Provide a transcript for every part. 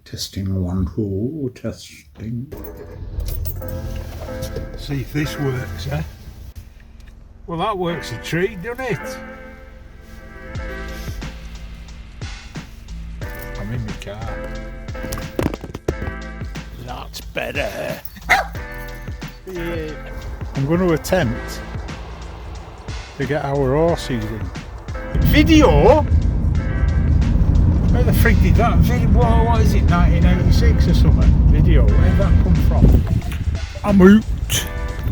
Testing 1, 2, testing. See if this works, eh? Well, that works a treat, doesn't it? I'm in my car. That's better. Yeah. I'm going to attempt to get our horses in. Video? Where the frig did that? Whoa, what is it, 1986 or something? Video, where did that come from? I'm out.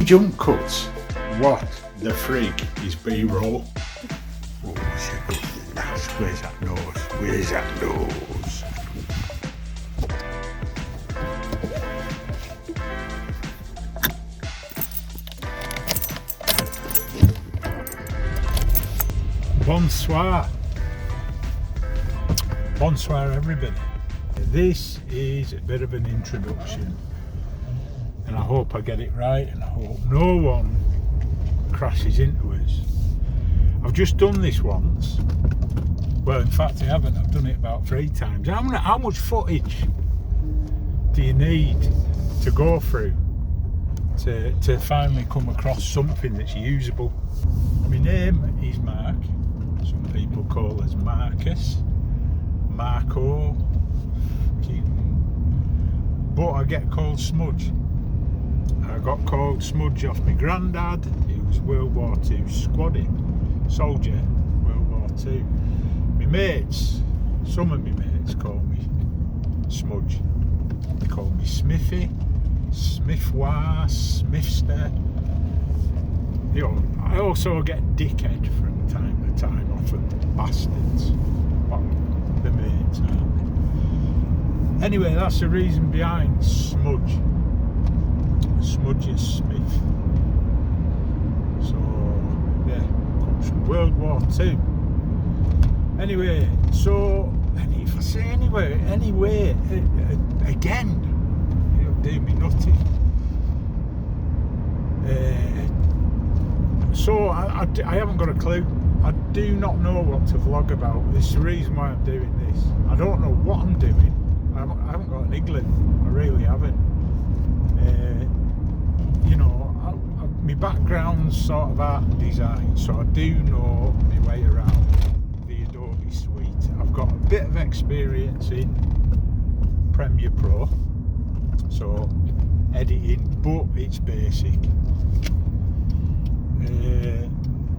Jump cuts. What the frig is B-roll? Oh, where's that nose? Where's that nose? Bonsoir. Bonsoir everybody. This is a bit of an introduction and I hope I get it right and I hope no one crashes into us. I've just done this once. Well, in fact I haven't. I've done it about 3 times. How much footage do you need to go through to finally come across something that's usable? My name is Mark. Some people call us Marcus, Marco, but I get called Smudge. I got called Smudge off my granddad, he was World War II squaddie, soldier, World War II. My mates, some of my mates call me Smudge. They call me Smithy, Smithwar, Smithster. You know, I also get dickhead from time to time, often bastards. Well, the mates, aren't they? Anyway, that's the reason behind Smudge. Smudge is Smith. So, yeah, comes from World War II. Anyway, so, if I say anyway, again, it'll do me nutty. So I haven't got a clue. I do not know what to vlog about. This is the reason why I'm doing this. I don't know what I'm doing. I haven't got an inkling. I really haven't. You know, my background's sort of art and design, so I do know my way around the Adobe suite. I've got a bit of experience in Premiere Pro, so editing, but it's basic.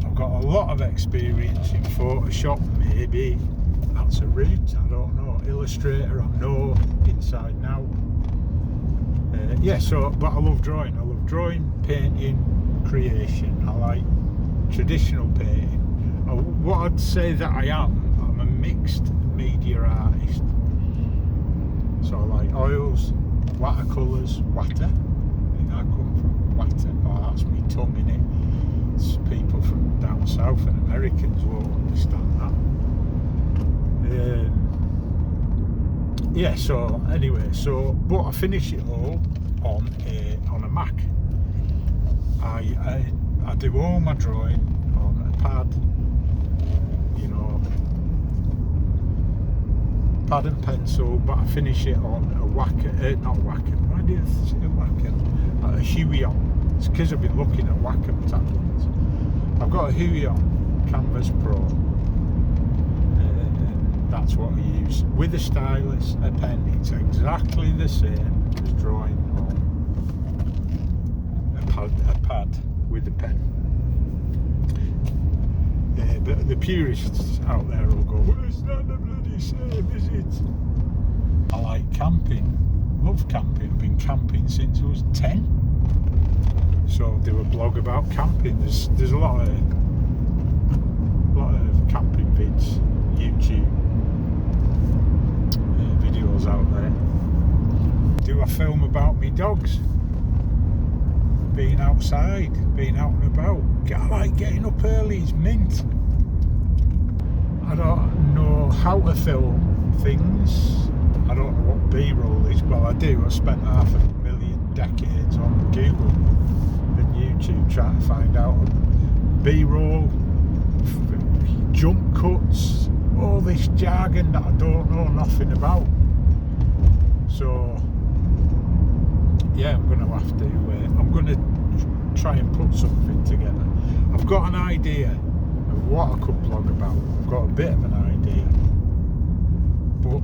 I've got a lot of experience in Photoshop, maybe that's a route, I don't know. Illustrator, I'm no inside now. Yeah, so, but I love drawing. I love drawing, painting, creation. I like traditional painting. What I'd say that I'm a mixed media artist. So I like oils, watercolours, water. I think I come from water. Oh, that's me tongue in it. People from down south and Americans won't understand that. Yeah, so anyway, but I finish it all on a Mac. I do all my drawing on a pad, you know, pad and pencil, but I finish it on a Wacom. Why did I say Wacom? A Huion. It's because I've been looking at Wacom tablets. I've got a Huion Camvas Pro. That's what I use. With a stylus, a pen. It's exactly the same as drawing on a pad with a pen. But the purists out there will go, well, it's not the bloody same, is it? I like camping. Love camping. I've been camping since I was 10. So I'll do a blog about camping. There's a lot of camping vids, YouTube videos out there. Do I film about me dogs? Being outside, being out and about. I like getting up early, it's mint. I don't know how to film things. I don't know what B-roll is. Well, I do. I spent 500,000 decades on Google and YouTube trying to find out B-roll, jump cuts, all this jargon that I don't know nothing about. So yeah, I'm going to have to. I'm going to try and put something together. I've got an idea of what I could blog about. I've got a bit of an idea, but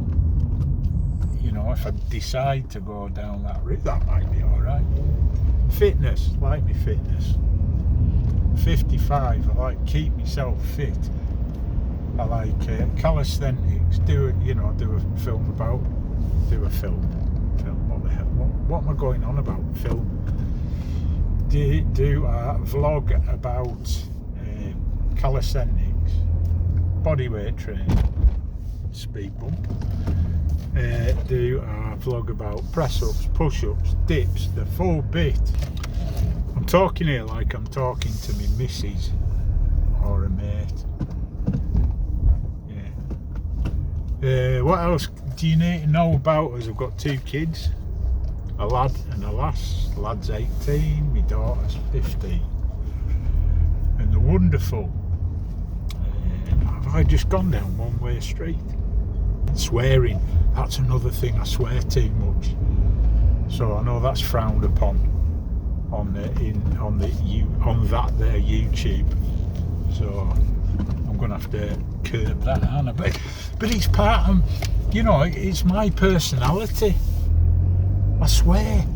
you know, if I decide to go down that route, that might be all right. Fitness, like me fitness. 55, I like keep myself fit. I like calisthenics. Do a film about. Do a film. What the hell? What am I going on about? Film. Do a vlog about calisthenics, bodyweight training, speed bump. Do a vlog about press-ups, push-ups, dips, the full bit. I'm talking here like I'm talking to me missus or a mate. Yeah. What else do you need to know about us? I've got 2 kids, a lad and a lass. The lad's 18, my daughter's 15. And the wonderful, have I just gone down one-way street? Swearing, that's another thing. I swear too much, so I know that's frowned upon on that there YouTube. So I'm gonna have to curb that, aren't I? But it's part of, you know, it's my personality. I swear.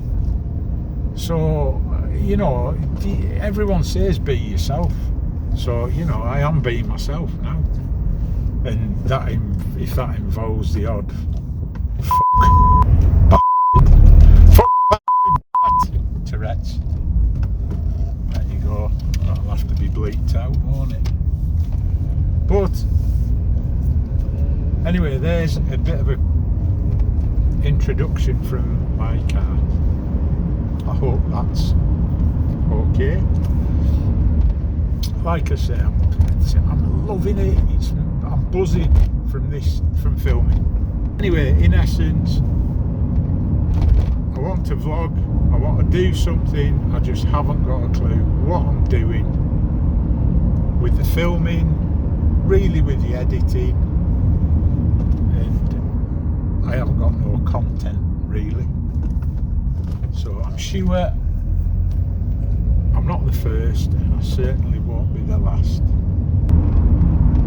So you know, everyone says be yourself. So you know, I am being myself now. And that, if that involves the odd Tourette's, there you go. That'll have to be bleeped out, won't it? But anyway, there's a bit of a introduction from my car. I hope that's okay. Like I say, I'm loving it. I'm buzzing from filming. Anyway, in essence, I want to vlog, I want to do something, I just haven't got a clue what I'm doing with the filming, really with the editing, and I haven't got no content really. So I'm sure I'm not the first, and I certainly won't be the last.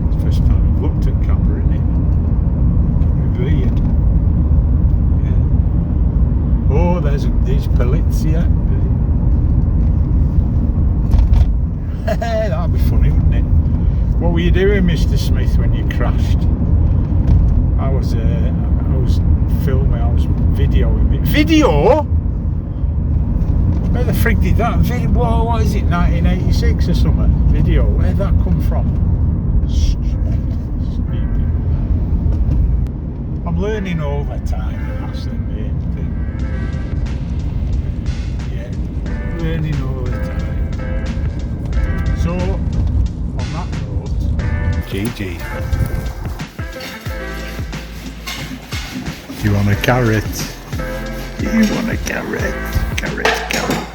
It's the first time I've looked at camera, innit? Weird. Yeah. Oh, there's pellets here. That'd be funny, wouldn't it? What were you doing, Mr. Smith, when you crashed? I was filming. I was videoing it. Video? Where the frig did that? Whoa, what is it? 1986 or something? Video? Where'd that come from? I'm learning all the time, and that's the main thing. Yeah, learning all the time. So, on that note, GG. You want a carrot? You want a carrot? Carrot, carrot.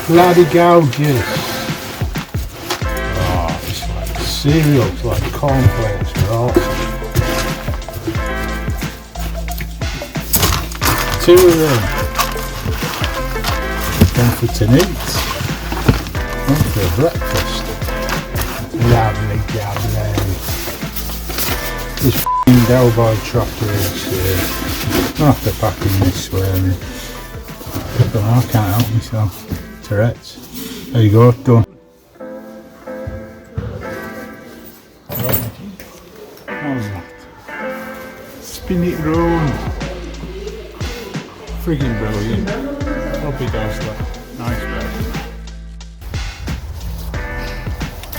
Bloody gorgeous. Oh, it's like cereal, it's like cornflakes for all. 2 of them. One for tonight, one for breakfast. Lovely, lovely. This f***ing Delboy tractor is I'll have to pack him this way. I can't help myself. Tourette's. There you go, done. Alright. Spin it round. Friggin' brilliant. Hope he does that. Nice bed.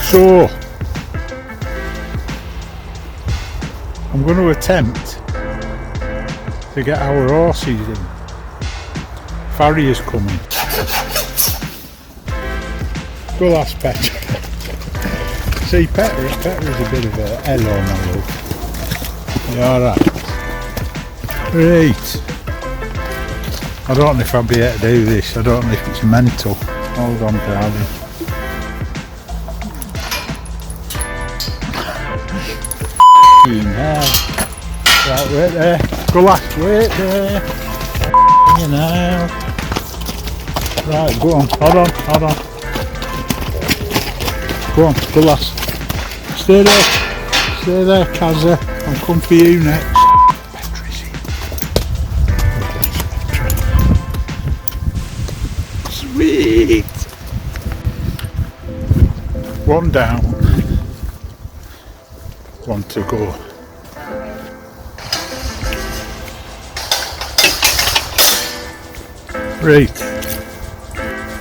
So, I'm going to attempt to get our horses in. Farrier's coming. Well, that's Petra. See, Petra's a bit of a hello, my love. You alright? Right. I don't know if I'll be able to do this. I don't know if it's mental. Hold on, darling. Hell. Right, wait there. Go last, wait there. You know. Right, go on. Hold on. Go on, go last. Stay there, Kazza. I'll come for you next. Petra's in. Sweet. One down. One to go. Right.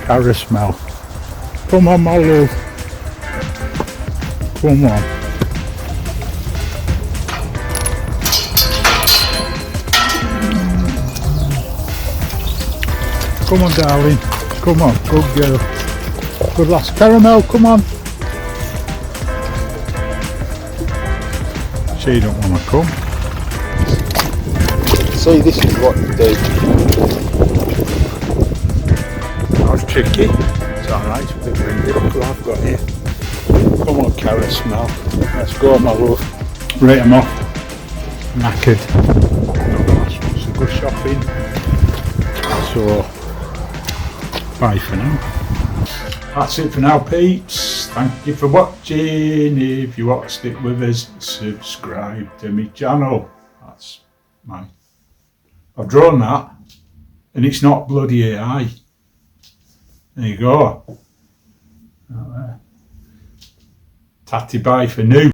Carrot smell. Come on, my love. Come on. Come on, darling. Come on, good girl. Good lass. Caramel, come on. She don't want to come. See, this is what you do. That was tricky. It's alright, it's a bit windy. Look what I've got here. Come on, carrot smell. Let's go, my love. Rate them off. Knackered. It's a good shopping. So, bye for now. That's it for now, peeps. Thank you for watching. If you want to stick with us, subscribe to my channel. That's mine. I've drawn that, and it's not bloody AI. There you go. Right there. Tatty bye for now.